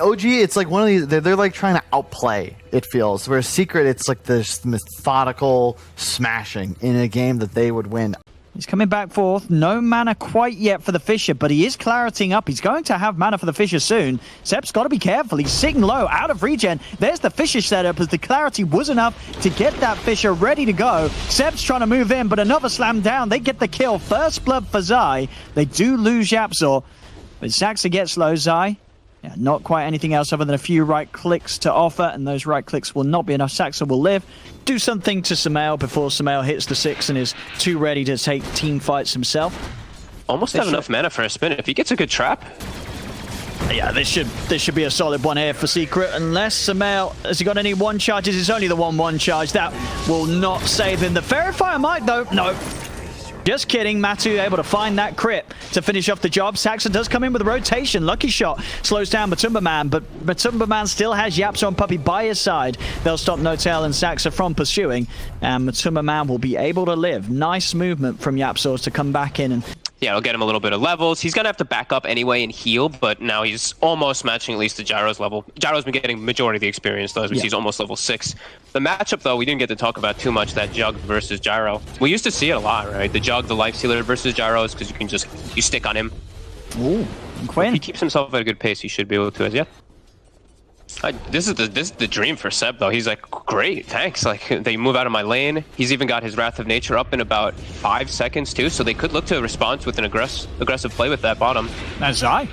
OG, it's like one of these, they're like trying to outplay, it feels. Whereas Secret, it's like this methodical smashing in a game that they would win. He's coming back forth. No mana quite yet for the Fisher, but he is claritying up. He's going to have mana for the Fisher soon. Seb's got to be careful. He's sitting low, out of regen. There's the Fisher setup as the clarity was enough to get that Fisher ready to go. Seb's trying to move in, but another slam down. They get the kill. First blood for Zai. They do lose Yapzor, but Saxa gets low. Zai, yeah, not quite anything else other than a few right clicks to offer, and those right clicks will not be enough. Saxa will live. Do something to Sumail before Sumail hits the 6 and is too ready to take team fights himself. Almost have enough mana for a spin. If he gets a good trap. Yeah, this should be a solid one here for Secret, unless Sumail, has he got any one charges? It's only the 1/1 charge. That will not save him. The Verifier might though. No. Just kidding. Matu able to find that crit to finish off the job. Saxa does come in with a rotation. Lucky shot slows down Matumba Man, but Matumba Man still has Yapzor and Puppey by his side. They'll stop Notel and Saxa from pursuing, and Matumba Man will be able to live. Nice movement from Yapzor to come back in and... Yeah, it'll get him a little bit of levels. He's going to have to back up anyway and heal, but now he's almost matching at least to Gyro's level. Gyro's been getting majority of the experience, though, as we see he's almost level 6. The matchup, though, we didn't get to talk about too much, that Jug versus Gyro. We used to see it a lot, right? The Jug, the life stealer versus Gyro is because you can just, you stick on him. Ooh, Quinn. If he keeps himself at a good pace, he should be able to, as yeah. This is the dream for Seb, though. He's like, great, thanks. Like, they move out of my lane. He's even got his Wrath of Nature up in about 5 seconds, too, so they could look to respond with an aggressive play with that bottom. That's Zai.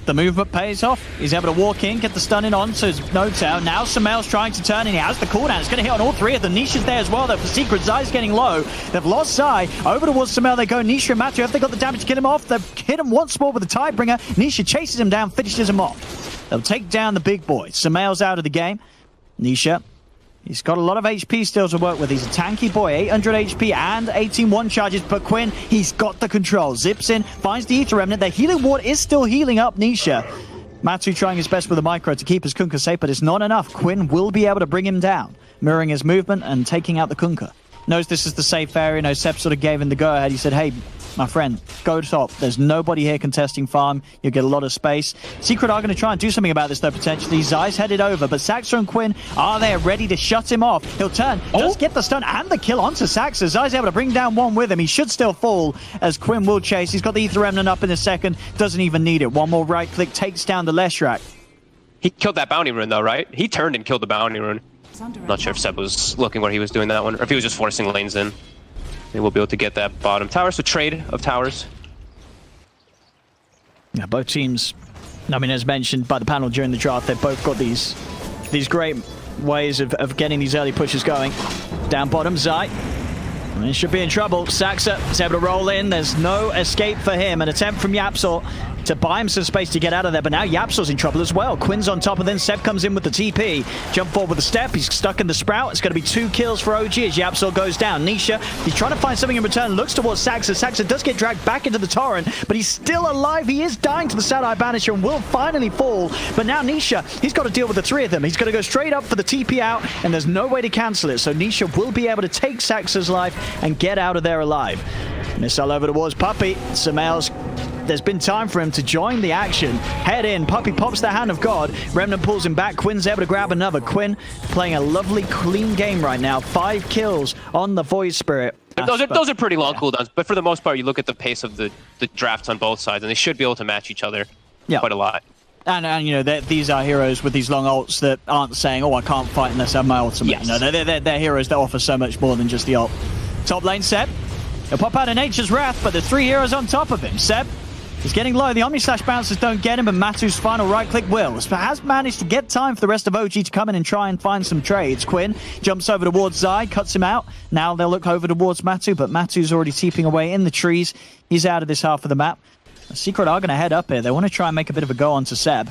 The movement pays off. He's able to walk in, get the stunning on, so it's Notel. Now Sumail's trying to turn, and he has the cooldown. It's going to hit on all 3 of them. Nisha's there as well, though, for Secret. Zai's getting low. They've lost Zai. Over towards Sumail they go. Nisha and Matu, have they got the damage to get him off? They've hit him once more with the Tidebringer. Nisha chases him down, finishes him off. They'll take down the big boy. Sumail's out of the game. Nisha, he's got a lot of HP still to work with. He's a tanky boy, 800 HP and 18-1 charges. But Quinn, he's got the control. Zips in, finds the Ether Remnant. The healing ward is still healing up Nisha. Matu trying his best with the micro to keep his Kunkka safe, but it's not enough. Quinn will be able to bring him down, mirroring his movement and taking out the Kunkka. Knows this is the safe area. No, Seb sort of gave him the go-ahead. He said, hey, my friend, go top. There's nobody here contesting farm. You'll get a lot of space. Secret are going to try and do something about this, though, potentially. Zai's headed over, but Saxa and Quinn are there ready to shut him off. He'll turn, does get the stun and the kill onto Saxa. Zai's able to bring down one with him. He should still fall, as Quinn will chase. He's got the Ether Remnant up in a second. Doesn't even need it. One more right click takes down the Leshrac. He killed that bounty rune, though, right? He turned and killed the bounty rune. Not sure if Seb was looking where he was doing that one, or if he was just forcing lanes in. They will be able to get that bottom tower, so trade of towers. Yeah, both teams, I mean, as mentioned by the panel during the draft, they've both got these great ways of getting these early pushes going. Down bottom, Zai. He should be in trouble. Saxa is able to roll in. There's no escape for him. An attempt from Yapzor to buy him some space to get out of there, but now Yapzor's in trouble as well. Quinn's on top, and then Seb comes in with the TP. Jump forward with a step. He's stuck in the Sprout. It's going to be 2 kills for OG as Yapzor goes down. Nisha, he's trying to find something in return. Looks towards Saxa. Saxa does get dragged back into the torrent, but he's still alive. He is dying to the Sad Eye Banisher and will finally fall. But now Nisha, he's got to deal with the 3 of them. He's going to go straight up for the TP out, and there's no way to cancel it. So Nisha will be able to take Saxa's life and get out of there alive. Missile over towards Puppey. Sumail's, there's been time for him to join the action. Head in. Puppey pops the Hand of God. Remnant pulls him back. Quinn's able to grab another. Quinn playing a lovely, clean game right now. 5 kills on the Void Spirit. Those are pretty long cooldowns, but for the most part, you look at the pace of the drafts on both sides, and they should be able to match each other quite a lot. And you know, these are heroes with these long ults that aren't saying, oh, I can't fight unless I have my ultimate. Yes. You know, they're heroes that offer so much more than just the ult. Top lane, Seb. He'll pop out of Nature's Wrath, but there's 3 heroes on top of him. Seb is getting low. The Omni Slash bouncers don't get him, but Matu's final right click will. Has managed to get time for the rest of OG to come in and try and find some trades. Quinn jumps over towards Zai, cuts him out. Now they'll look over towards Matu, but Matu's already teeping away in the trees. He's out of this half of the map. The Secret are going to head up here. They want to try and make a bit of a go onto Seb.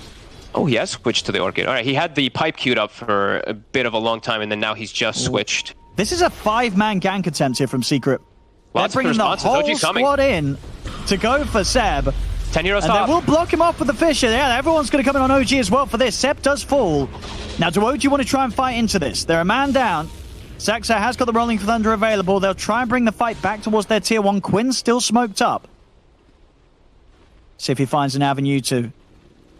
Oh, he has switched to the Orchid. All right, he had the pipe queued up for a bit of a long time, and then now he's just switched. This is a 5-man gank attempt here from Secret. Lots They're bringing the whole squad in to go for Seb. 10 heroes and top. they will block him off with the Fisher. Yeah, everyone's going to come in on OG as well for this. Seb does fall. Now, do OG want to try and fight into this? They're a man down. Saxa has got the Rolling Thunder available. They'll try and bring the fight back towards their tier 1. Quinn's still smoked up. See if he finds an avenue to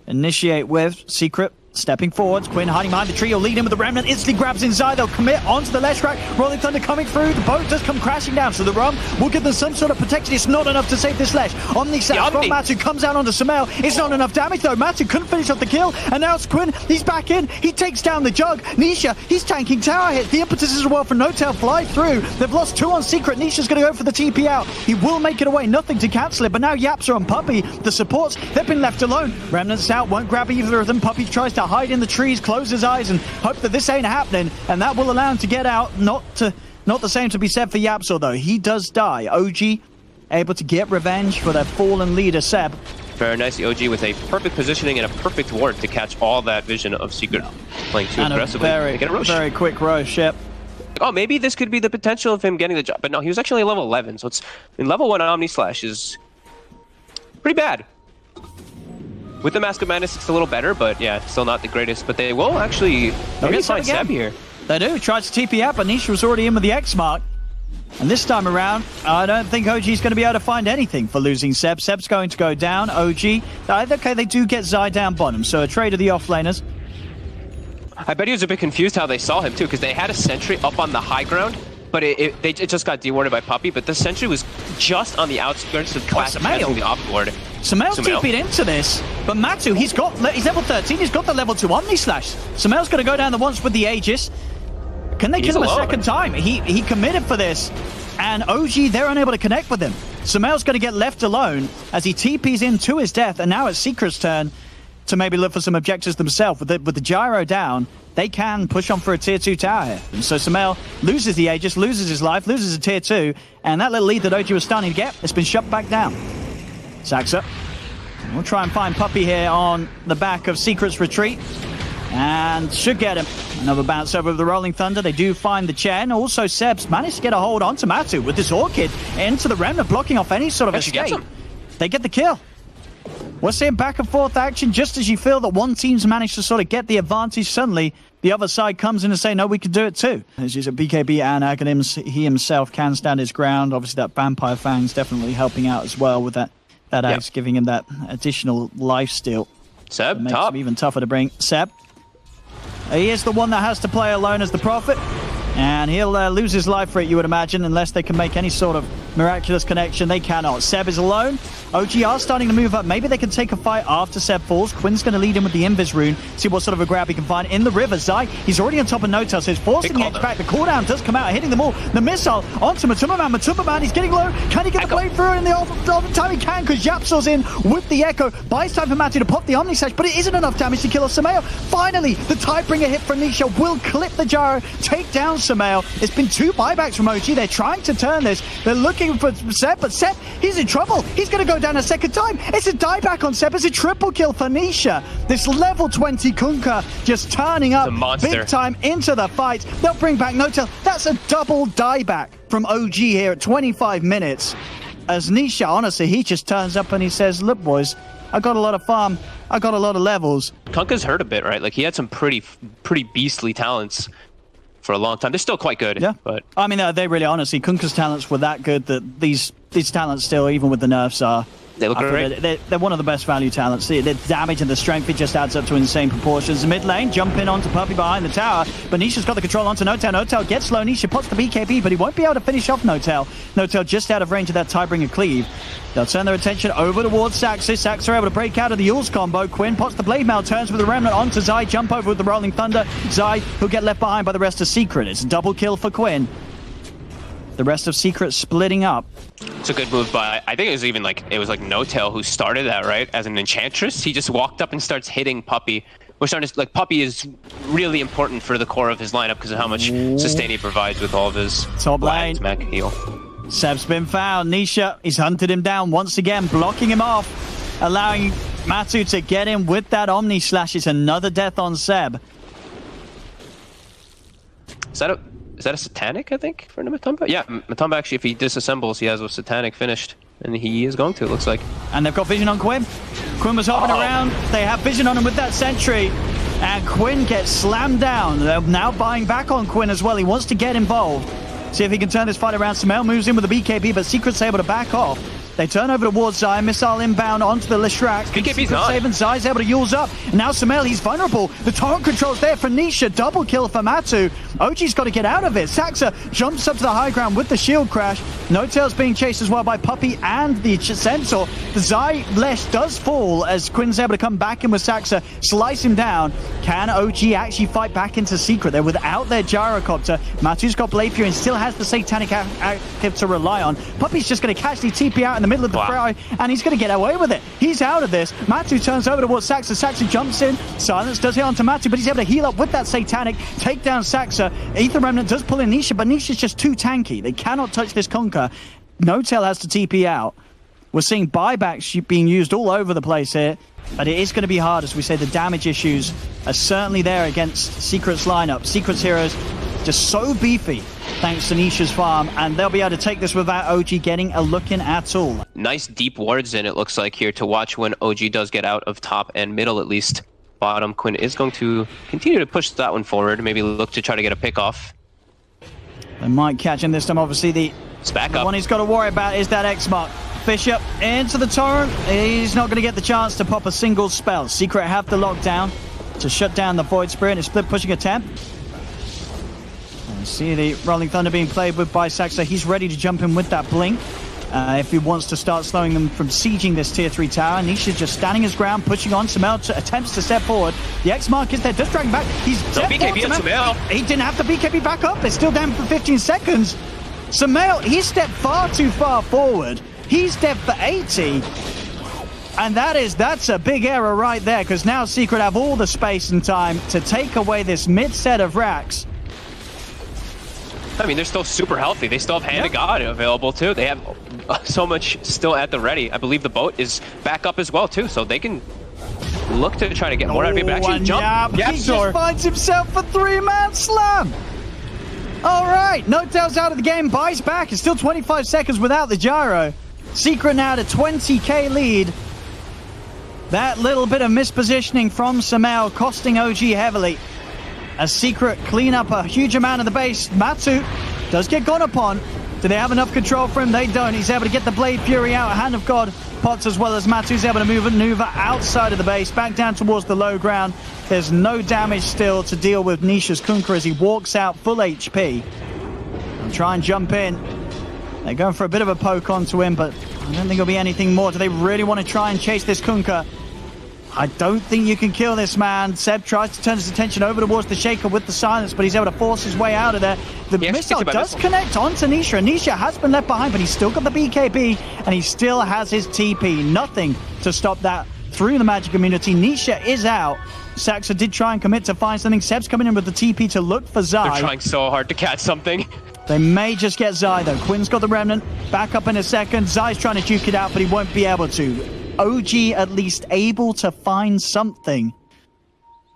initiate with Secret. Stepping forwards, Quinn hiding behind the tree. He'll lead in with the Remnant. Instantly grabs inside. They'll commit onto the left track. Rolling Thunder coming through. The boat does come crashing down. So the Rum will give them some sort of protection. It's not enough to save this Slash. Omni Slash from Matu comes out onto Sumail. It's not enough damage though. Matu couldn't finish off the kill. And now it's Quinn. He's back in. He takes down the Jug. Nisha, he's tanking tower hits. The impetus as well for No-Tail fly through. They've lost 2 on Secret. Nisha's going to go for the TP out. He will make it away. Nothing to cancel it. But now Yapsa and Puppey, the supports, they've been left alone. Remnants out. Won't grab either of them. Puppey tries to hide in the trees. Close his eyes and hope that this ain't happening, and that will allow him to get out. Not the same to be said for Yapsor though. He does die. OG able to get revenge for their fallen leader Seb. Very nice, the OG with a perfect positioning and a perfect ward to catch all that vision of Secret playing too aggressively. Very quick rush. Yep. Oh, maybe this could be the potential of him getting the job, but no, he was actually level 11. So it's in level 1 Omni Slash is pretty bad. With the Mask of Madness, it's a little better, but yeah, still not the greatest. But they will actually find Seb here. They do. Tries to TP out, but Nisha was already in with the X mark. And this time around, I don't think OG is going to be able to find anything for losing Seb. Seb's going to go down. OG, okay, they do get Zai down bottom, so a trade of the offlaners. I bet he was a bit confused how they saw him too, because they had a sentry up on the high ground, but it just got dewarded by Puppey. But the sentry was just on the outskirts of Clash testing the off ward. Sumail's TP'd into this, but Matu, he's level 13, he's got the level 2 Omni Slash. Sumail's going to go down the once with the Aegis. Can they kill him a second time? He committed for this, and OG, they're unable to connect with him. Sumail's going to get left alone as he TP's in to his death, and now it's Secret's turn to maybe look for some objectives themselves. With the gyro down, they can push on for a tier 2 tower here. And so Sumail loses the Aegis, loses his life, loses a tier 2, and that little lead that OG was starting to get, it's been shut back down. Saxa. We'll try and find Puppey here on the back of Secret's retreat. And should get him. Another bounce over the Rolling Thunder. They do find the Chen. Also, Seb's managed to get a hold onto Matu with this Orchid into the Remnant, blocking off any sort of escape. They get the kill. We're seeing back and forth action just as you feel that one team's managed to sort of get the advantage. Suddenly, the other side comes in and say, no, we can do it too. As you said, BKB and Aghanim's, he himself can stand his ground. Obviously, that Vampire Fang's definitely helping out as well with that axe, giving him that additional life steal. Seb, makes him even tougher to bring. Seb. He is the one that has to play alone as the Prophet. And he'll lose his life for it, you would imagine, unless they can make any sort of miraculous connection. They cannot. Seb is alone. OG are starting to move up. Maybe they can take a fight after Seb falls. Quinn's going to lead him with the Invis rune. See what sort of a grab he can find in the river. Zai, he's already on top of No-Tail, so he's forcing the edge back. The cooldown does come out, hitting them all. The missile onto Matumba Man. Matumba Man, he's getting low. Can he get the blade through in the time he can? Because Yapsor's in with the Echo. Buys time for Matu to pop the Omni Slash, but it isn't enough damage to kill off Sumail. Finally, the Tidebringer hit from Nisha will clip the gyro, take down Sumail. It's been 2 buybacks from OG. They're trying to turn this. They're looking for Seb, but Seb, he's in trouble. He's going to go down a second time. It's a dieback on Seb. It's a triple kill for Nisha. This level 20 Kunkka just turning up big time into the fight. They'll bring back No-Tail. That's a double dieback from OG here at 25 minutes. As Nisha, honestly, he just turns up and he says, look, boys, I got a lot of farm. I got a lot of levels. Kunkka's hurt a bit, right? Like, he had some pretty beastly talents for a long time. They're still quite good. Yeah, but I mean, they really, honestly, Kunkka's talents were that good that these talents still, even with the nerfs, they look great. They're one of the best value talents. The damage and the strength, it just adds up to insane proportions. The mid lane, jump in onto Puppey behind the tower, but Nisha's got the control onto No-Tail. No-Tail gets slow. Nisha pots the BKB, but he won't be able to finish off No-Tail. No-Tail just out of range of that Tidebringer cleave. They'll turn their attention over towards Saxis. Saxis are able to break out of the Yules combo. Quinn pots the Blade Mail, turns with the Remnant onto Zai, jump over with the Rolling Thunder. Zai, who'll get left behind by the rest of Secret. It's a double kill for Quinn. The rest of Secret splitting up. It's a good move, but I think it was like No-Tail who started that, right? As an Enchantress, he just walked up and starts hitting Puppey. We're starting to, like, Puppey is really important for the core of his lineup because of how much sustain he provides with all of his top lane Mac heal. Seb's been found. Nisha, he's hunted him down once again, blocking him off, allowing Matu to get in with that Omni Slash. It's another death on Seb. Is that a Satanic, I think, for Matumba? Yeah, Matumba actually, if he disassembles, he has a Satanic finished. And he is going to, it looks like. And they've got vision on Quinn. Quinn was hopping around. They have vision on him with that sentry. And Quinn gets slammed down. They're now buying back on Quinn as well. He wants to get involved. See if he can turn this fight around. Sumail moves in with the BKB, but Secret's able to back off. They turn over towards Zai. Missile inbound onto the Leshrac. BKB's not. Saving Zai's able to Yule's up. And now Sumail, he's vulnerable. The torrent control's there for Nisha. Double kill for Matu. OG's got to get out of it. Saxa jumps up to the high ground with the shield crash. No Tail's being chased as well by Puppey and the Centaur. The Zai Lesh does fall as Quinn's able to come back in with Saxa, slice him down. Can OG actually fight back into Secret? They're without their gyrocopter. Matu's got Blade Fury and still has the Satanic active to rely on. Puppey's just going to catch the TP out in the middle of the fray, and he's going to get away with it. He's out of this. Matu turns over towards Saxa. Saxa jumps in. Silence does hit onto Matu, but he's able to heal up with that Satanic, take down Saxa. Aether Remnant does pull in Nisha, but Nisha's just too tanky. They cannot touch this Conquer. No Tail has to TP out. We're seeing buybacks being used all over the place here, but it is going to be hard. As we say, the damage issues are certainly there against Secret's lineup. Secret's heroes just so beefy thanks to Nisha's farm, and they'll be able to take this without OG getting a look in at all. Nice deep wards in, it looks like, here to watch when OG does get out of top and middle, at least. Bottom, Quinn is going to continue to push that one forward, maybe look to try to get a pick off. They might catch him this time. Obviously, the Up. one he's got to worry about is that X-Mark. Bishop into the torrent. He's not going to get the chance to pop a single spell. Secret have the lockdown to shut down the Void Spirit in a split pushing attempt. See the Rolling Thunder being played with by Saxa. He's ready to jump in with that blink if he wants to start slowing them from sieging this tier 3 tower. Nisha's just standing his ground, pushing on. Sumail attempts to step forward. The X-Mark is there, does drag back. He's no BKB on Sumail. He didn't have the BKB back up. They're still down for 15 seconds. Sumail, he stepped far too far forward. He's dead for 80. And that's a big error right there, because now Secret have all the space and time to take away this mid set of racks. I mean, they're still super healthy. They still have Hand of God available, too. They have so much still at the ready. I believe the boat is back up as well, too, so they can look to try to get more out of it. But actually, jump. He just finds himself a 3-man slam. All right, No Tail's out of the game. Buys back. It's still 25 seconds without the gyro. Secret now to 20k lead. That little bit of mispositioning from Sumail costing OG heavily. As Secret clean up a huge amount of the base. Matu does get gone upon. Do they have enough control for him? They don't. He's able to get the Blade Fury out. Hand of God pots as well as Matu's able to maneuver outside of the base, back down towards the low ground. There's no damage still to deal with Nisha's Kunkka as he walks out full HP. And try and jump in. They're going for a bit of a poke onto him, but I don't think it'll be anything more. Do they really want to try and chase this Kunkka? I don't think you can kill this man. Seb tries to turn his attention over towards the Shaker with the silence, but he's able to force his way out of there. The missile does connect onto Nisha. Nisha has been left behind, but he's still got the BKB, and he still has his TP. Nothing to stop that through the magic immunity. Nisha is out. Saxa did try and commit to find something. Seb's coming in with the TP to look for Zai. They're trying so hard to catch something. They may just get Zai, though. Quinn's got the Remnant. Back up in a second. Zai's trying to duke it out, but he won't be able to. OG at least able to find something.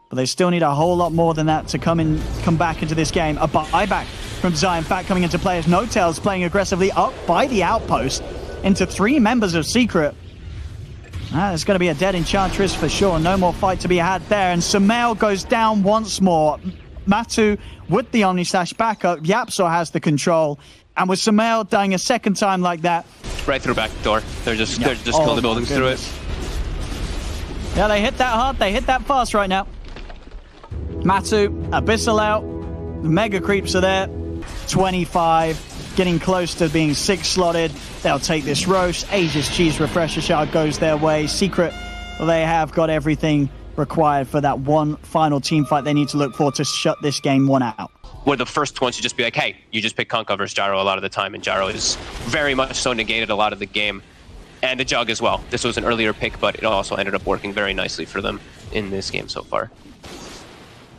But they still need a whole lot more than that to come back into this game. A buyback from Zai, in fact, coming into play as No Tail's playing aggressively up by the outpost into 3 members of Secret. There's going to be a dead Enchantress for sure. No more fight to be had there. And Sumail goes down once more. Matu with the Omni Slash backup. Yapsor has the control. And with Sumail dying a second time like that. Right through back door. They're just killing the buildings through it. Yeah, they hit that hard. They hit that fast right now. Matu, Abyssal out. The Mega Creeps are there. 25. Getting close to being 6 slotted. They'll take this roast. Aegis Cheese Refresher Shard goes their way. Secret, they have got everything required for that one final team fight they need to look for to shut this game 1 out. Where the first ones should just be like, hey, you just pick Kunkka versus Gyro a lot of the time, and Gyro is very much so negated a lot of the game. And the Jug as well. This was an earlier pick, but it also ended up working very nicely for them in this game so far.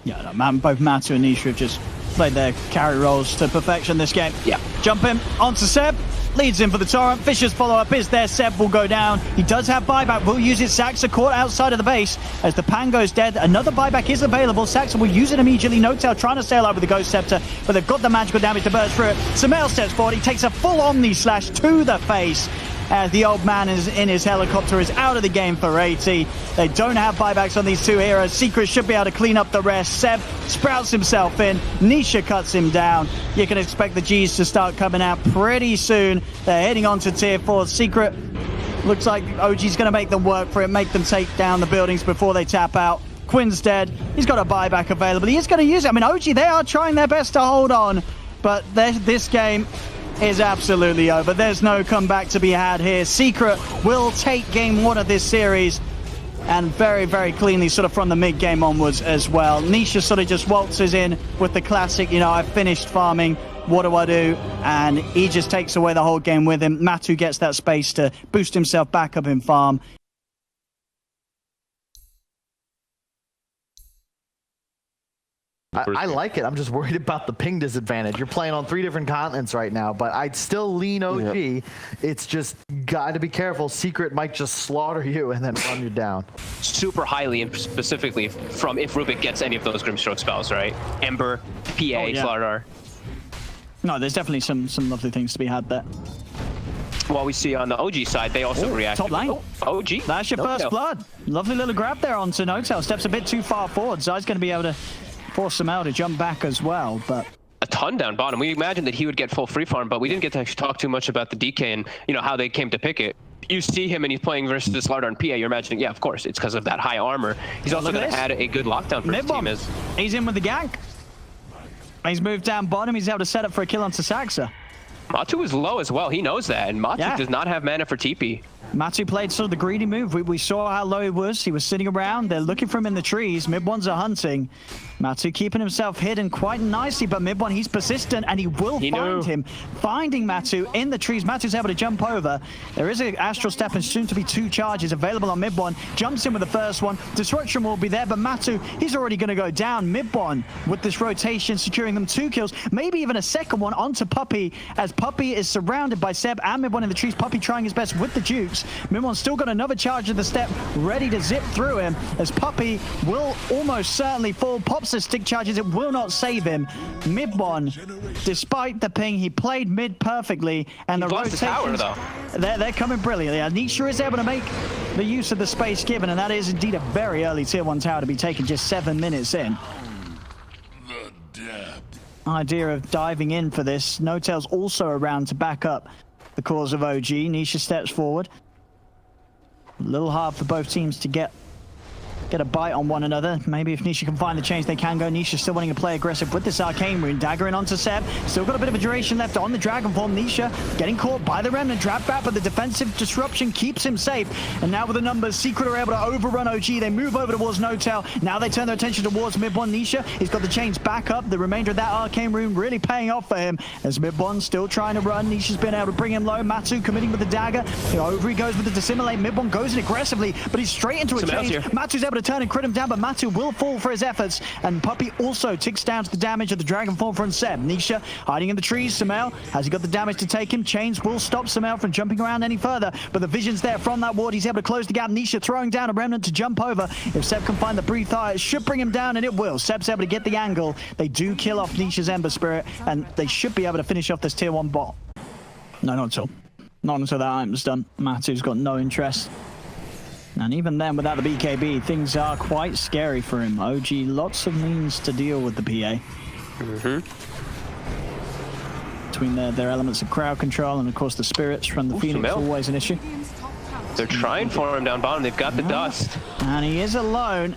Yeah, no, both Matu and Nisha have just played their carry roles to perfection this game. Yeah. Jump in onto Seb. Leads in for the torrent. Fisher's follow-up is there. Seb will go down. He does have buyback. Will use it. Saxa caught outside of the base as the Pango's dead. Another buyback is available. Saxa will use it immediately. No Tail trying to sail out with the Ghost Scepter, but they've got the magical damage to burst through it. Sumail steps forward. He takes a full Omni Slash to the face. as the old man is in his helicopter is out of the game for 80. They don't have buybacks on these two heroes. Secret should be able to clean up the rest. Seb sprouts himself in. Nisha cuts him down. You can expect the Gs to start coming out pretty soon. They're heading on to tier 4. Secret looks like OG's going to make them work for it, make them take down the buildings before they tap out. Quinn's dead. He's got a buyback available. He is going to use it. I mean, OG, they are trying their best to hold on, but this game is absolutely over. There's no comeback to be had here. Secret will take game 1 of this series, and very, very cleanly sort of from the mid-game onwards as well. Nisha sort of just waltzes in with the classic, you know, I've finished farming, what do I do? And he just takes away the whole game with him. Matu gets that space to boost himself back up in farm. I like it. I'm just worried about the ping disadvantage. You're playing on 3 different continents right now, but I'd still lean OG. Yep. It's just got to be careful. Secret might just slaughter you and then run you down. Super highly, and specifically from if Rubik gets any of those Grimstroke spells, right? Ember, PA, Slardar. No, there's definitely some lovely things to be had there. While we see on the OG side, they also react. Top lane. OG. That's your first blood. Lovely little grab there onto Notel. Steps a bit too far forward. Zai's going to be able to force him out to jump back as well, but a ton down bottom. We imagined that he would get full free farm, but we didn't get to talk too much about the DK and, you know, how they came to pick it. You see him and he's playing versus this Slardar and PA, you're imagining, yeah, of course, it's because of that high armor. He's also going to add a good lockdown for his team. He's in with the gank. He's moved down bottom. He's able to set up for a kill onto Saxa. Matu is low as well. He knows that, and Matu does not have mana for TP. Matu played sort of the greedy move. We saw how low he was. He was sitting around. They're looking for him in the trees. Mid-ones are hunting. Matu keeping himself hidden quite nicely, but mid-one, he's persistent, and he will find him. Finding Matu in the trees. Matu's able to jump over. There is an Astral Step and soon to be 2 charges available on mid-one. Jumps in with the first one. Disruption will be there, but Matu, he's already going to go down. Mid-one with this rotation, securing them 2 kills, maybe even a second one onto Puppey, as Puppey is surrounded by Seb and mid-one in the trees. Puppey trying his best with the jukes. Mid-one's still got another charge of the step, ready to zip through him, as Puppey will almost certainly fall. Pops the stick charges, it will not save him. Mid-one, despite the ping, he played mid perfectly, and the rotations, they're coming brilliantly. Nisha is able to make the use of the space given, and that is indeed a very early tier 1 tower to be taken just 7 minutes in. Idea of diving in for this. Notel's also around to back up the cause of OG. Nisha steps forward. A little hard for both teams to get a bite on one another. Maybe if Nisha can find the change, they can go. Nisha still wanting to play aggressive with this Arcane Rune. Daggering onto Seb. Still got a bit of a duration left on the Dragon Form. Nisha getting caught by the Remnant. Drop back, but the defensive disruption keeps him safe. And now with the numbers, Secret are able to overrun OG. They move over towards Notel. Now they turn their attention towards mid-one. Nisha, he's got the chains back up. The remainder of that Arcane Rune really paying off for him. As mid-one still trying to run. Nisha's been able to bring him low. Matu committing with the dagger. Over he goes with the Dissimulate. Mid-one goes in aggressively, but he's straight into a change. Matu's able to turn and crit him down, but Matu will fall for his efforts, and Puppey also ticks down to the damage of the Dragon Form from Seb. Nisha hiding in the trees. Samel, has he got the damage to take him? Chains will stop Samel from jumping around any further, but the vision's there from that ward. He's able to close the gap. Nisha throwing down a Remnant to jump over. If Seb can find the breathe high, it should bring him down, and it will. Seb's able to get the angle. They do kill off Nisha's Ember Spirit, and they should be able to finish off this tier 1 bot. No, not until. Not until that item's done. Matu's got no interest. And even then, without the BKB, things are quite scary for him. OG, lots of means to deal with the PA. Between their elements of crowd control and, of course, the spirits from the Phoenix, always an issue. They're trying for him down bottom. They've got the dust. And he is alone.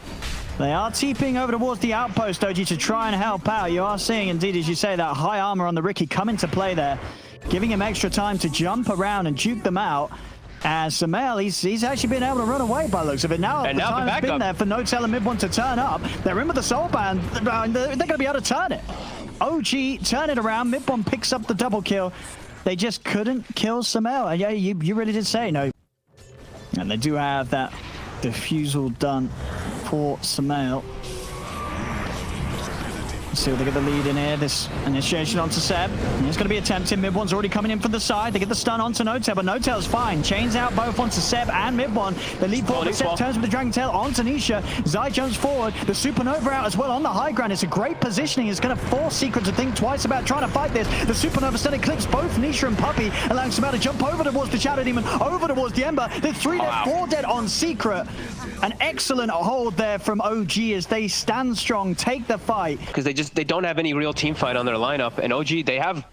They are TPing over towards the outpost, OG, to try and help out. You are seeing, indeed, as you say, that high armor on the Riki come into play there, giving him extra time to jump around and juke them out. As Samel, he's actually been able to run away by the looks of it. Now the time has been there for Notel and mid-one to turn up. They're in with the Soul Band. They're going to be able to turn it. OG turn it around. Mid-one picks up the double kill. They just couldn't kill Samel. Yeah, you really did say no. And they do have that diffusal done for Samel. See if they get the lead in here. This initiation onto Seb. It's going to be attempted. Mid-one's already coming in from the side. They get the stun onto No-Tail, but No-Tail's fine. Chains out both onto Seb and Mid-one. The lead forward, but Seb turns with the Dragon Tail onto Nisha. Zai jumps forward. The Supernova out as well on the high ground. It's a great positioning. It's going to force Secret to think twice about trying to fight this. The Supernova stun eclipses both Nisha and Puppey, allowing Samel to jump over towards the Shadow Demon, over towards the Ember. There's 3 dead, 4 dead on Secret. An excellent hold there from OG as they stand strong, take the fight. Because they don't have any real team fight on their lineup, and OG they have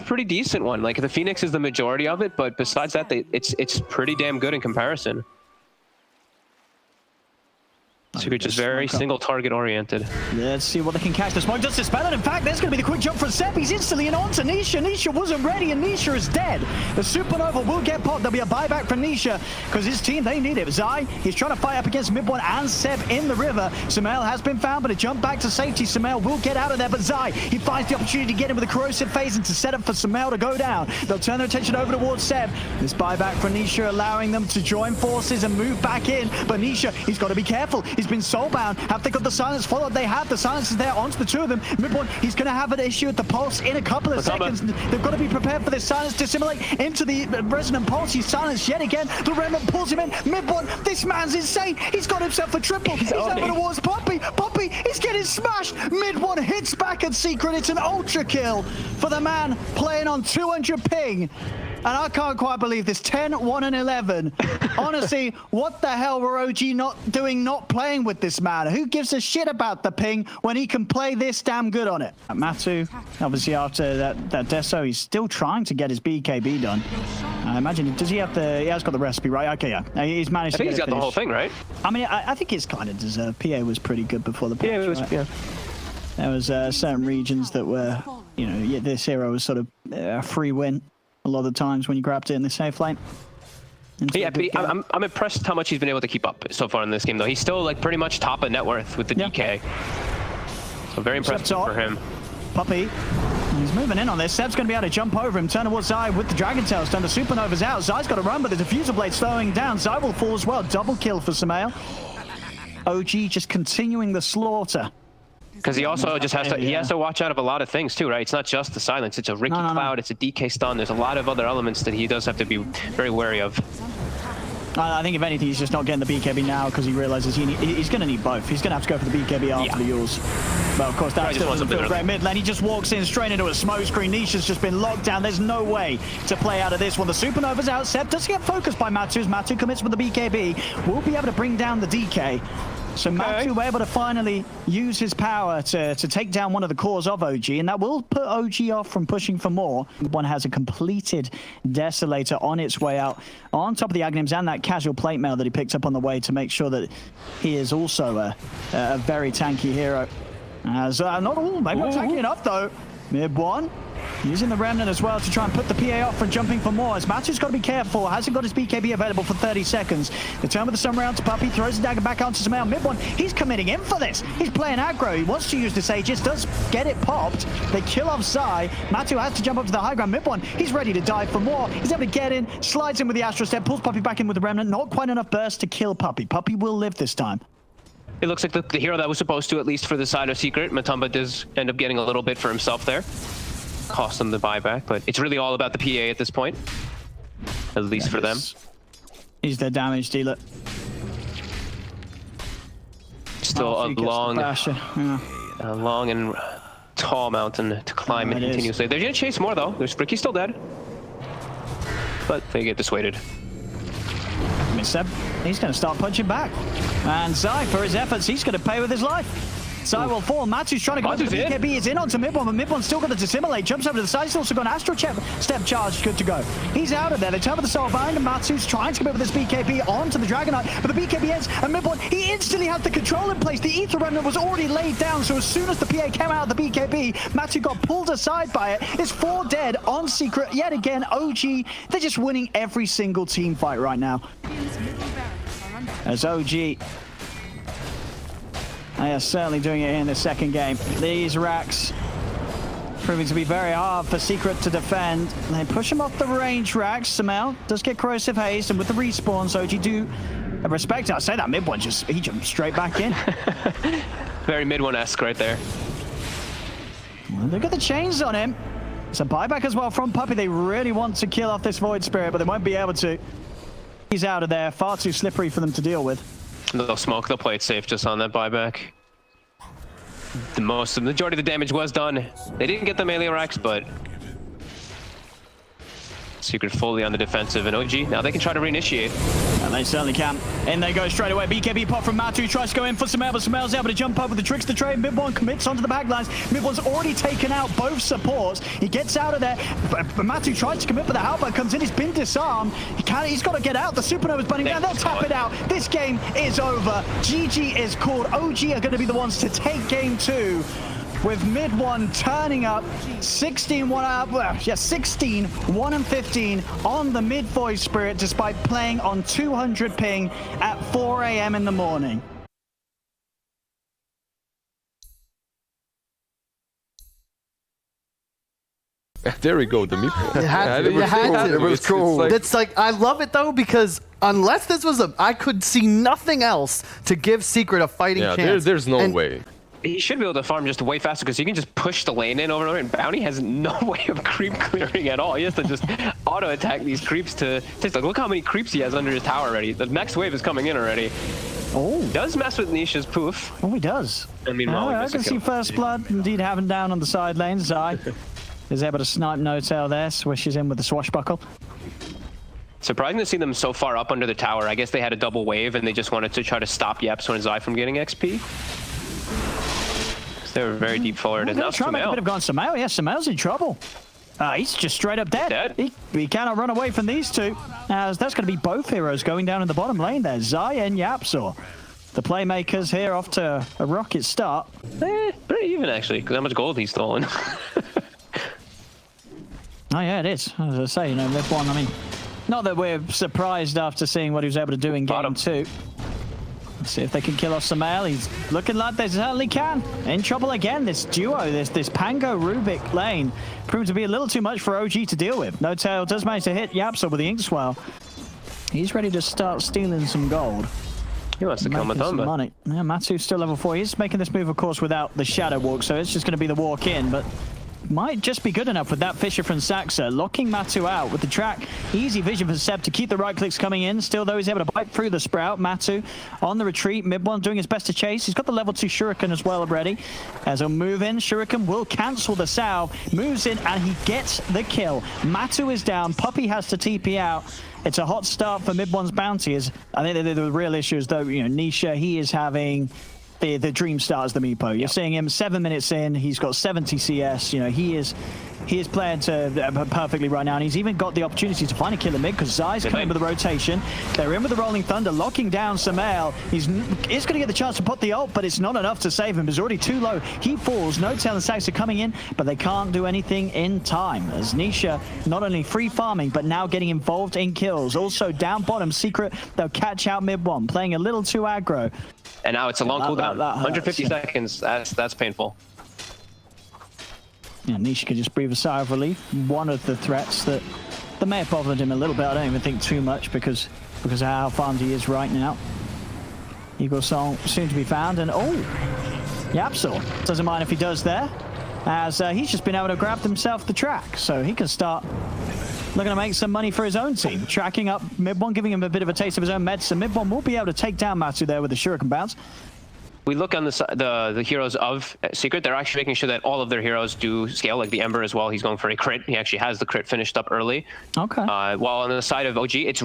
pretty decent one. Like the Phoenix is the majority of it, but besides that, it's pretty damn good in comparison. Secret just very single target oriented. Let's see what they can catch. The smoke does dispel it. In fact, there's going to be the quick jump from Seb. He's instantly in onto Nisha. Nisha wasn't ready, and Nisha is dead. The Supernova will get popped. There'll be a buyback from Nisha because his team, they need it. Zai, he's trying to fight up against Mid-one and Seb in the river. Samel has been found, but a jump back to safety. Samel will get out of there, but Zai, he finds the opportunity to get in with a corrosive phase and to set up for Samel to go down. They'll turn their attention over towards Seb. This buyback from Nisha allowing them to join forces and move back in, but Nisha, he's got to be careful. He's been soulbound. Have they got the silence followed? They have. The silence is there onto the 2 of them. Mid-one, he's going to have an issue with the pulse in a couple of seconds. They've got to be prepared for this silence to assimilate into the resonant pulse. He's silenced yet again. The Remnant pulls him in. Mid-one, this man's insane. He's got himself a triple. He's over towards Puppey. Puppey is getting smashed. Mid-one hits back at Secret. It's an ultra kill for the man playing on 200 ping. And I can't quite believe this. 10, 1, and 11. Honestly, what the hell were OG not doing, not playing with this man? Who gives a shit about the ping when he can play this damn good on it? Matu, obviously after that Deso, he's still trying to get his BKB done. I imagine, does he have the, he has got the recipe, right? Okay, yeah. He's managed to get it. I think he's got the whole thing, right? I mean, I think it's kind of deserved. PA was pretty good before the patch, Yeah, it was, right? yeah. There was certain regions that were, you know, this hero was sort of a free win. A lot of the times when you grabbed it in the safe lane. Yeah, I'm impressed how much he's been able to keep up so far in this game, though. He's still like pretty much top of net worth with the DK. So very impressive for him. Puppey, he's moving in on this. Seb's going to be able to jump over him, turn towards Zai with the Dragon Tail stun. The Supernova's out. Zai's got to run, but the Diffuser Blade slowing down. Zai will fall as well. Double kill for Samel. OG just continuing the slaughter. Because he also just has to, he has to watch out of a lot of things too, right? It's not just the silence. It's a Ricky Cloud, it's a DK stun. There's a lot of other elements that he does have to be very wary of. I think if anything, he's just not getting the BKB now because he realizes he's going to need both. He's going to have to go for the BKB after the Yules. But of course, that still doesn't feel great mid lane. He just walks in straight into a smoke screen. Nisha's just been locked down. There's no way to play out of this one. The Supernova's out. Seb does get focused by Matu. As Matu commits with the BKB, will be able to bring down the DK. So Matu able to finally use his power to take down one of the cores of OG, and that will put OG off from pushing for more. One has a completed Desolator on its way out on top of the Aghanim's and that casual plate mail that he picked up on the way to make sure that he is also a very tanky hero. As not all, maybe not tanky enough though. Mid-one. Using the Remnant as well to try and put the PA off from jumping for more. As Matu's got to be careful. Hasn't got his BKB available for 30 seconds. The turn with the sun round to Puppey. Throws the dagger back onto Samel. Mid-one. He's committing in for this. He's playing aggro. He wants to use this Aegis. Does get it popped. They kill off Zai. Matu has to jump up to the high ground. Mid-one. He's ready to dive for more. He's able to get in. Slides in with the Astro Step. Pulls Puppey back in with the Remnant. Not quite enough burst to kill Puppey. Puppey will live this time. It looks like the hero that was supposed to, at least for the side of Secret. Matumba does end up getting a little bit for himself there. Cost them the buyback, but it's really all about the PA at this point, at least for them. He's their damage dealer. Still a long and tall mountain to climb continuously. They're gonna chase more though. There's Ricky's still dead, but they get dissuaded. I mean, Seb, he's going to start punching back, and Zai, for his efforts, he's going to pay with his life. Zai will fall. Matu's trying to go to the BKB. Is in onto Mid-one, but Mid-one's still got to dissimulate. Jumps over to the side. He's also got an Astro Step charge. Good to go. He's out of there. They turn with the Soul Bind, and Matu's trying to come over this BKB onto the Dragonite, but the BKB ends, and Mid-one, he instantly had the control in place. The Ether Remnant was already laid down, so as soon as the PA came out of the BKB, Matu got pulled aside by it. It's 4 dead on Secret. Yet again, OG, they're just winning every single team fight right now. As OG, they are certainly doing it in the second game. These racks proving to be very hard for Secret to defend. They push him off the range racks. Samel does get corrosive haste, and with the respawns, OG do respect it. I say that Mid-one he jumped straight back in. Very Mid-one-esque right there. Well, look at the chains on him. It's a buyback as well from Puppey. They really want to kill off this Void Spirit, but they won't be able to. He's out of there. Far too slippery for them to deal with. They'll smoke. They'll play it safe just on that buyback. The majority of the damage was done. They didn't get the melee racks, but Secret fully on the defensive, and OG, now they can try to reinitiate. And they certainly can. In they go straight away. BKB pop from Matu, tries to go in for Sumail, but Sumail's able to jump up with the tricks to trade. MIDONE commits onto the backlines. MIDONE's already taken out both supports. He gets out of there. Matu tries to commit, but the Halberd comes in. He's been disarmed. He's got to get out. The Supernova's burning down. They'll tap it out. This game is over. GG is called. OG are going to be the ones to take game 2. With MIDONE turning up 16-1-15 on the mid Void Spirit despite playing on 200 ping at 4 AM in the morning. There we go, the meeple. It was cool. It's like, I love it though, because unless this was I could see nothing else to give Secret a fighting chance. There's no way. He should be able to farm just way faster because he can just push the lane in over and over, and Bounty has no way of creep clearing at all. He has to just auto attack these creeps to like, look how many creeps he has under his tower already. The next wave is coming in already. Oh, does mess with Nisha's poof. Oh, he does. I mean, I can see First Blood indeed having down on the side lane. Zai is able to snipe No-Tail there, swishes in with the swashbuckle. Surprising to see them so far up under the tower. I guess they had a double wave and they just wanted to try to stop Yapso and Zai from getting XP. They were very deep forward, and now try to make a bit of gone Sumail. Yeah, Sumail's in trouble. He's just straight up dead. He cannot run away from these two, as that's going to be both heroes going down in the bottom lane there. Zai and Yapso. The playmakers here off to a rocket start. Pretty even, actually, because how much gold he's stolen. Oh, yeah, it is. As I say, you know, MIDONE, I mean, not that we're surprised after seeing what he was able to do in game 2. Let's see if they can kill off Sumail. He's looking like they certainly can. In trouble again, this duo, this Pango Rubik lane proved to be a little too much for OG to deal with. No-Tail does manage to hit Yapso with the Ink Swell. He's ready to start stealing some gold. He wants to kill Matomba. Money. Yeah, Matu's still level 4. He's making this move, of course, without the Shadow Walk, so it's just going to be the walk in, but might just be good enough with that Fisher from Saxa, locking Matu out with the track. Easy vision for Seb to keep the right clicks coming in. Still, though, he's able to bite through the Sprout. Matu on the retreat. MIDONE doing his best to chase. He's got the level 2 Shuriken as well already. As he'll move in, Shuriken will cancel the salve. Moves in, and he gets the kill. Matu is down. Puppey has to TP out. It's a hot start for MIDONE's bounty. I think the real issue is, though, you know, Nisha, he is having the dream start as the Meepo. You're seeing him 7 minutes in, he's got 70 CS. You know, he is playing to perfectly right now, and he's even got the opportunity to find a killer mid because Zai's coming with the rotation. They're in with the Rolling Thunder, locking down Sumail. He's going to get the chance to put the ult, but it's not enough to save him. He's already too low. He falls. No-Tail and Sax are coming in, but they can't do anything in time. As Nisha not only free farming, but now getting involved in kills. Also down bottom, Secret, they'll catch out MIDONE, playing a little too aggro. And now it's a long cooldown. 150 seconds. That's painful. Yeah, Nisha can just breathe a sigh of relief. One of the threats that may have bothered him a little bit. I don't even think too much because of how farmed he is right now. Eagle Song soon to be found, and Yapso doesn't mind if he does there, as he's just been able to grab himself the track, so he can start looking to make some money for his own team. Tracking up MIDONE, giving him a bit of a taste of his own medicine. MIDONE will be able to take down Matu there with the Shuriken bounce. We look on the heroes of Secret. They're actually making sure that all of their heroes do scale, like the Ember as well. He's going for a crit. He actually has the crit finished up early. Okay. While on the side of OG, it's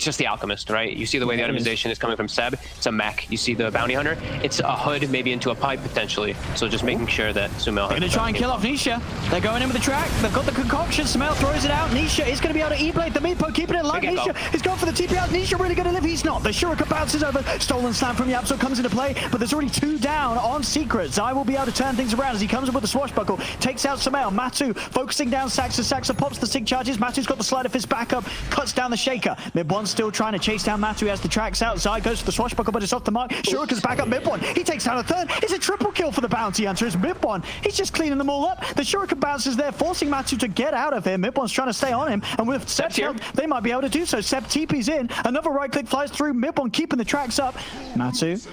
just the Alchemist, right? You see the way the itemization is coming from Seb. It's a mech. You see the Bounty Hunter. It's a hood, maybe into a pipe potentially. So just making sure that Sumail. They're going to try and kill off Nisha. They're going in with the track. They've got the concoction. Sumail throws it out. Nisha is going to be able to E-Blade the Meepo, keeping it alive. Nisha is going for the TP out. Nisha really going to live. He's not. The Shuriken bounces over. Stolen slam from Yapso comes into play, but there's already 2 down on Secret. Zai will be able to turn things around as he comes up with the swashbuckle, takes out Sumail. Matu focusing down Saxa. Saxa pops the sig charges. Matu's got the sleight of fist back up, cuts down the shaker. MIDONE still trying to chase down Matu as the tracks out. Zai goes for the swashbuckle, but it's off the mark. Shuriken's back up MIDONE. He takes down a third. It's a triple kill for the bounty hunter. It's MIDONE. He's just cleaning them all up. The Shuriken bounces there, forcing Matu to get out of here. MIDONE's trying to stay on him, and with Seb's help, they might be able to do so. Seb TP's in. Another right click flies through. MIDONE keeping the tracks up. Matu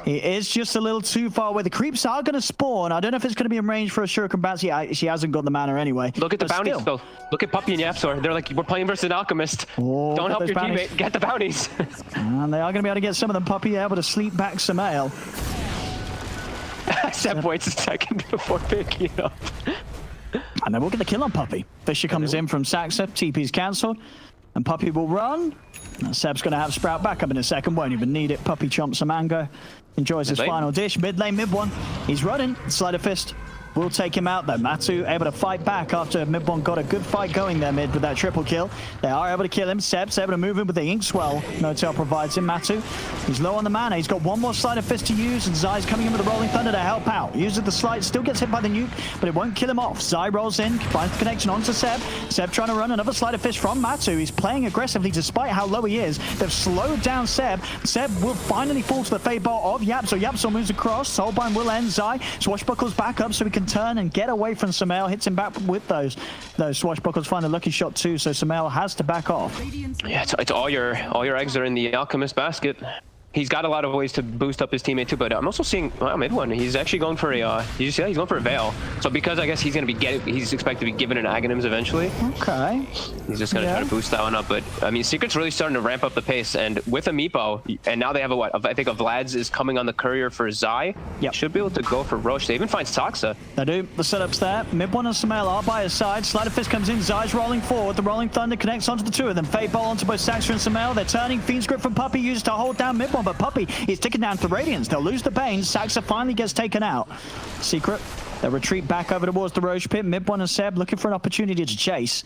He is just a little too far away. The creeps are going to spawn. I don't know if it's going to be in range for a shuriken bounty. She hasn't got the mana anyway. Look at the But bounties, still. though. Look at Puppy and Yapsor. They're like, we're playing versus an alchemist. Oh, Don't get help those your bounties. teammate. Get the bounties. And they are going to be able to get some of them. Puppy able to sleep back Samael. Seb waits a second before picking it up. And then we'll get the kill on Puppy. Fisher comes in from Saxa. TP's cancelled. And Puppy will run. And Seb's going to have Sprout back up in a second. Won't even need it. Puppy chomps a mango. Enjoys his Mid lane. final dish. Mid lane, mid one. He's running. Sleight of fist will take him out though. Matu able to fight back after mid one got a good fight going there mid with that triple kill. They are able to kill him. Seb's able to move him with the ink swell. No tail provides him. Matu, he's low on the mana. He's got one more sleight of fist to use, and Zai's coming in with the rolling thunder to help out. Uses the slide, still gets hit by the nuke, but it won't kill him off. Zai rolls in, finds the connection onto Seb. Seb trying to run another sleight of fist from Matu. He's playing aggressively despite how low he is. They've slowed down Seb. Seb will finally fall to the fade ball of Yapso. Yapso moves across. Soulbind will end. Zai swashbuckles back up so he can turn and get away from Samael. Hits him back with those swashbuckles. Find the lucky shot too, so Samael has to back off. Yeah, it's all your eggs are in the alchemist basket. He's got a lot of ways to boost up his teammate too, but I'm also seeing mid one. He's actually going for a. You see that? He's going for a veil. So because I guess he's expected to be given an Aghanims eventually. Okay. He's just gonna try to boost that one up. But I mean, Secret's really starting to ramp up the pace, and with a Meepo, and now they have I think a Vlad's is coming on the courier for Zai. Yep. Should be able to go for Roche. They even find Saxa. They do. The setup's there. Mid one and Samael are by his side. Sleight of fist comes in. Zai's rolling forward. The rolling thunder connects onto the two of them. Fade ball onto both Saxa and Samael. They're turning. Fiend's grip from Puppy used to hold down mid one, but Puppy is ticking down to Radiance. They'll lose the pain. Saxa finally gets taken out. Secret. They retreat back over towards the Roche pit. Mid one and Seb looking for an opportunity to chase.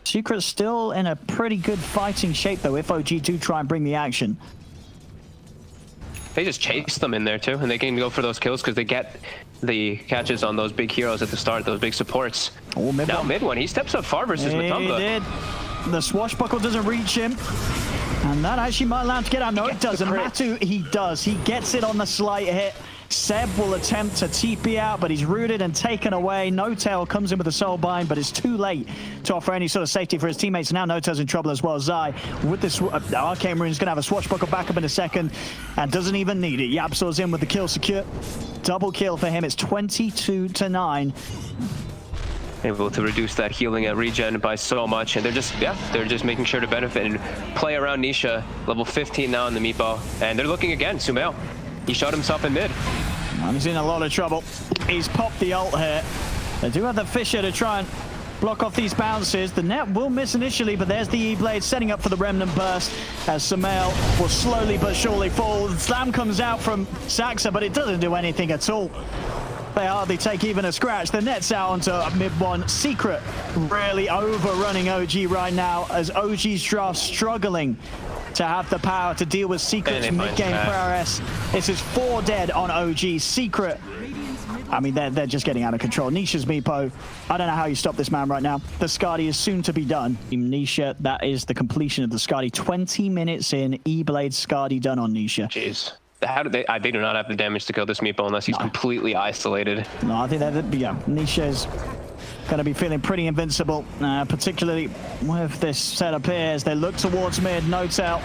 Secret's still in a pretty good fighting shape though if OG do try and bring the action. They just chase them in there too, and they can go for those kills because they get the catches on those big heroes at the start, those big supports. Oh, Now mid one, he steps up far versus Matumba. He did. The swashbuckle doesn't reach him. And that actually might allow him to get out. No, it doesn't. Matu, he does. He gets it on the slight hit. Seb will attempt to TP out, but he's rooted and taken away. No Tail comes in with a soul bind, but it's too late to offer any sort of safety for his teammates. Now No Tail's in trouble as well. Zai, with this Arcane Rune, is going to have a swashbuckle back up in a second and doesn't even need it. Yapsor's in with the kill secure. Double kill for him. It's 22-9. Able to reduce that healing at regen by so much, and they're just making sure to benefit and play around Nisha. Level 15 now in the Meepo, and they're looking again. Sumail, he shot himself in mid. And he's in a lot of trouble. He's popped the ult here. They do have the Fisher to try and block off these bounces. The net will miss initially, but there's the E-Blade setting up for the Remnant Burst as Samael will slowly but surely fall. The slam comes out from Saxa, but it doesn't do anything at all. They hardly take even a scratch. The net's out onto mid one. Secret really overrunning OG right now as OG's draft struggling to have the power to deal with Secret's mid-game prowess. This is 4 dead on OG. Secret, I mean, they're just getting out of control. Nisha's Meepo. I don't know how you stop this man right now. The Skadi is soon to be done. Nisha, that is the completion of the Skadi. 20 minutes in, E-Blade Skadi done on Nisha. Jeez. How do they do not have the damage to kill this Meepo unless he's completely isolated. No, I think that, Nisha's going to be feeling pretty invincible, particularly with this setup here as they look towards mid. No Tail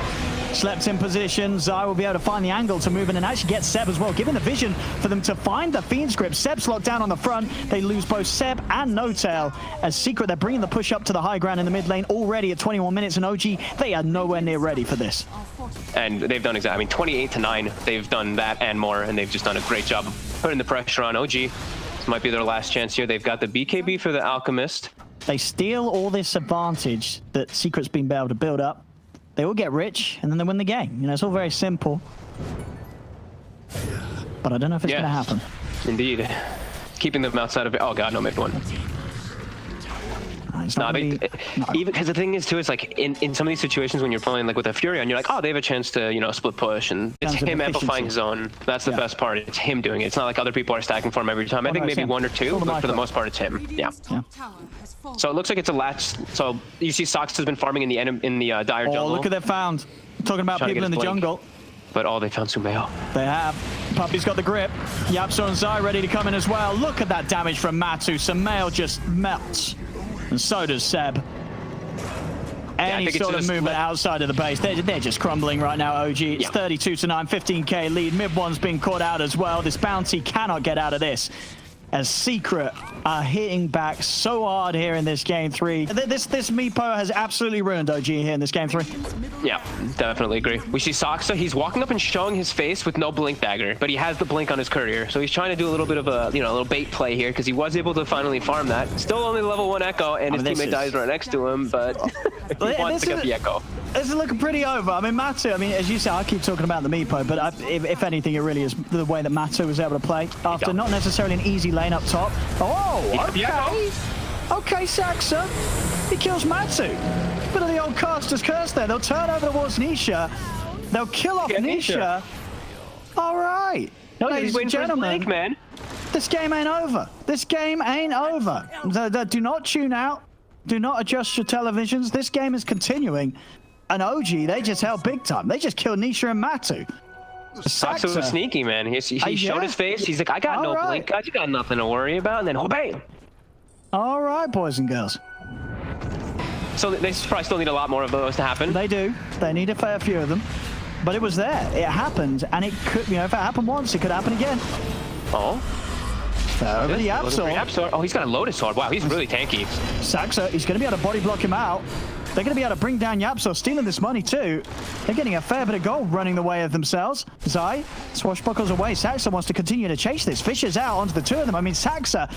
slept in position. Zai will be able to find the angle to move in and actually get Seb as well, giving the vision for them to find the Fiend's Grip. Seb's locked down on the front. They lose both Seb and No Tail as Secret, they're bringing the push up to the high ground in the mid lane already at 21 minutes, and OG, they are nowhere near ready for this. And they've done exactly, I mean, 28-9, they've done that and more, and they've just done a great job of putting the pressure on OG. This might be their last chance here. They've got the BKB for the Alchemist. They steal all this advantage that Secret's been able to build up. They all get rich, and then they win the game. You know, it's all very simple. But I don't know if it's going to happen. Indeed. Keeping them outside of it. Oh god, no, mid one. Even because the thing is too, it's like in some of these situations when you're playing like with a Furion, you're like, oh, they have a chance to, you know, split push, and it's him amplifying his own. That's the best part. It's him doing it. It's not like other people are stacking for him every time. I think maybe 1 or 2, but for the most part, it's him. Yeah. So it looks like it's a latch. So you see, Sox has been farming in the dire jungle. Oh, look at that found. Talking about people in the jungle. But they found Sumail. They have. Puppy's got the grip. Yapso and Zai ready to come in as well. Look at that damage from Matu. Sumail just melts. And so does Seb. any sort of movement outside of the base. They're just crumbling right now, OG. It's 32-9, 15k lead. Mid one's been caught out as well. This bounty cannot get out of this, as Secret are hitting back so hard here in this game 3. This Meepo has absolutely ruined OG here in this game 3. Yeah, definitely agree. We see Saksa, he's walking up and showing his face with no blink dagger, but he has the blink on his courier. So he's trying to do a little bit of a, a little bait play here, because he was able to finally farm that. Still only level 1 Echo, and his teammate dies right next to him, but he wants to get the Echo. This is looking pretty over. I mean, Matu, as you say, I keep talking about the Meepo, but if anything, it really is the way that Matu was able to play after not necessarily an easy lane up top. Oh, okay. Okay, Saksa. He kills Matu. Bit of the old caster's curse there. They'll turn over towards Nisha. They'll kill off Nisha. All right. Ladies and gentlemen, man. This game ain't over. This game ain't over. Do not tune out. Do not adjust your televisions. This game is continuing. And OG, they just held big time. They just killed Nisha and Matu. Saksa was sneaky, man. He showed his face. He's like, I got no blink. I got nothing to worry about. And then, oh, bam. All right, boys and girls. So they probably still need a lot more of those to happen. They do. They need a fair few of them. But it was there. It happened. And it could, if it happened once, it could happen again. Oh. Over the Absol. Oh, he's got a Lotus Sword. Wow, he's really tanky. Saksa, he's going to be able to body block him out. They're going to be able to bring down Yapso, stealing this money too. They're getting a fair bit of gold running the way of themselves. Zai swashbuckles away. Saksa wants to continue to chase this. Fishes out onto the two of them. I mean, Saksa,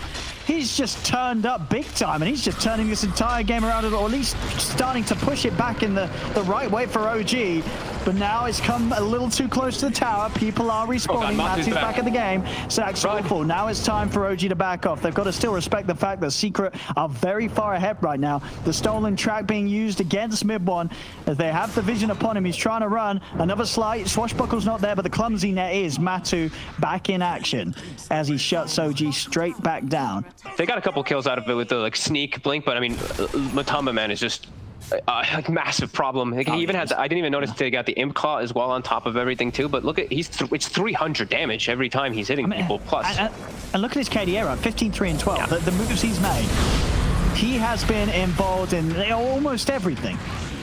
he's just turned up big time, and he's just turning this entire game around, or at least starting to push it back in the right way for OG. But now it's come a little too close to the tower. People are respawning. Matu's back in the game. Saksa will fall. Now it's time for OG to back off. They've got to still respect the fact that Secret are very far ahead right now. The stolen track being used against mid one, as they have the vision upon him. He's trying to run. Another slight swashbuckle's not there, but the clumsy net is. Matu back in action as he shuts OG straight back down. They got a couple kills out of it with the sneak blink, but I mean, Matamba, man, is just like massive problem. He even had I didn't even notice they got the imp claw as well on top of everything too. But look at it's 300 damage every time he's hitting people. Plus, and look at his KDA, right? 15, 3, and 12. Yeah. The moves he's made. He has been involved in almost everything.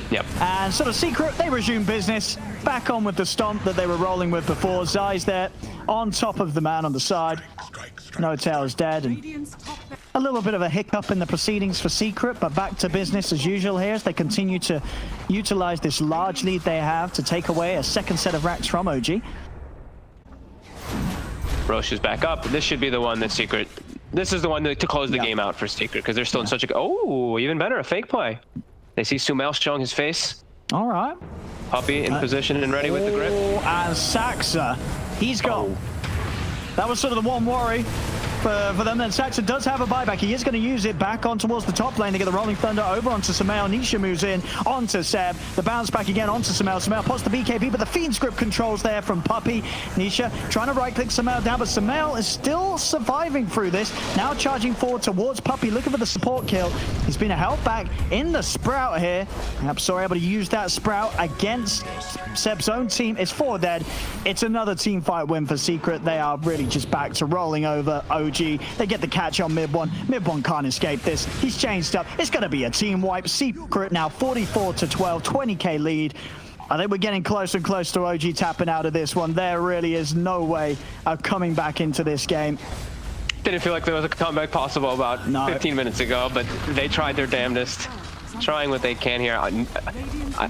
Yep. And sort of Secret, they resume business. Back on with the stomp that they were rolling with before. Zai's there on top of the man on the side. No Tail's dead. And a little bit of a hiccup in the proceedings for Secret, but back to business as usual here as they continue to utilize this large lead they have to take away a second set of racks from OG. Roche is back up. This should be the one that Secret... This is the one to close the game out for Secret, because they're still in such a... Oh, even better, a fake play. They see Sumail showing his face. All right. Puppy in position and ready with the grip. And Saksa, he's gone. That was sort of the one worry for them. Then Saksa does have a buyback. He is going to use it back on towards the top lane. They get the Rolling Thunder over onto Sumail. Nisha moves in onto Seb. The bounce back again onto Sumail. Sumail pots the BKB, but the Fiend script controls there from Puppy. Nisha trying to right-click Sumail down, but Sumail is still surviving through this. Now charging forward towards Puppy, looking for the support kill. He's been held back in the Sprout here. Absol able to use that Sprout against Seb's own team. It's 4 dead. It's another team fight win for Secret. They are really just back to rolling over OG. They get the catch on mid one. Mid one can't escape this. He's changed up. It's going to be a team wipe. Secret now 44-12, 20k lead. I think we're getting closer and closer to OG tapping out of this one. There really is no way of coming back into this game. Didn't feel like there was a comeback possible about 15 minutes ago, but they tried their damnedest. Trying what they can here.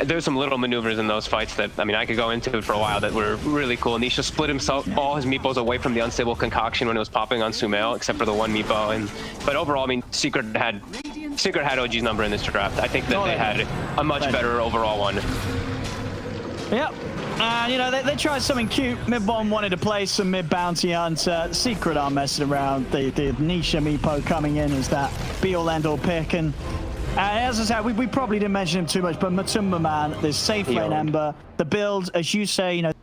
There's some little maneuvers in those fights that, I mean, I could go into it for a while that were really cool. Nisha split himself, all his meepos away from the unstable concoction when it was popping on Sumail, except for the one meepo. But overall, I mean, Secret had OG's number in this draft. I think that they had a much better overall one. Yep. And, you know, they tried something cute. Mid-one wanted to play some mid-bounty hunter. Secret are messing around. The Nisha meepo coming in as that be-all end-all pick. And as I said, we probably didn't mention him too much, but Matumba, man, this safe lane Ember, the build, as you say, you know,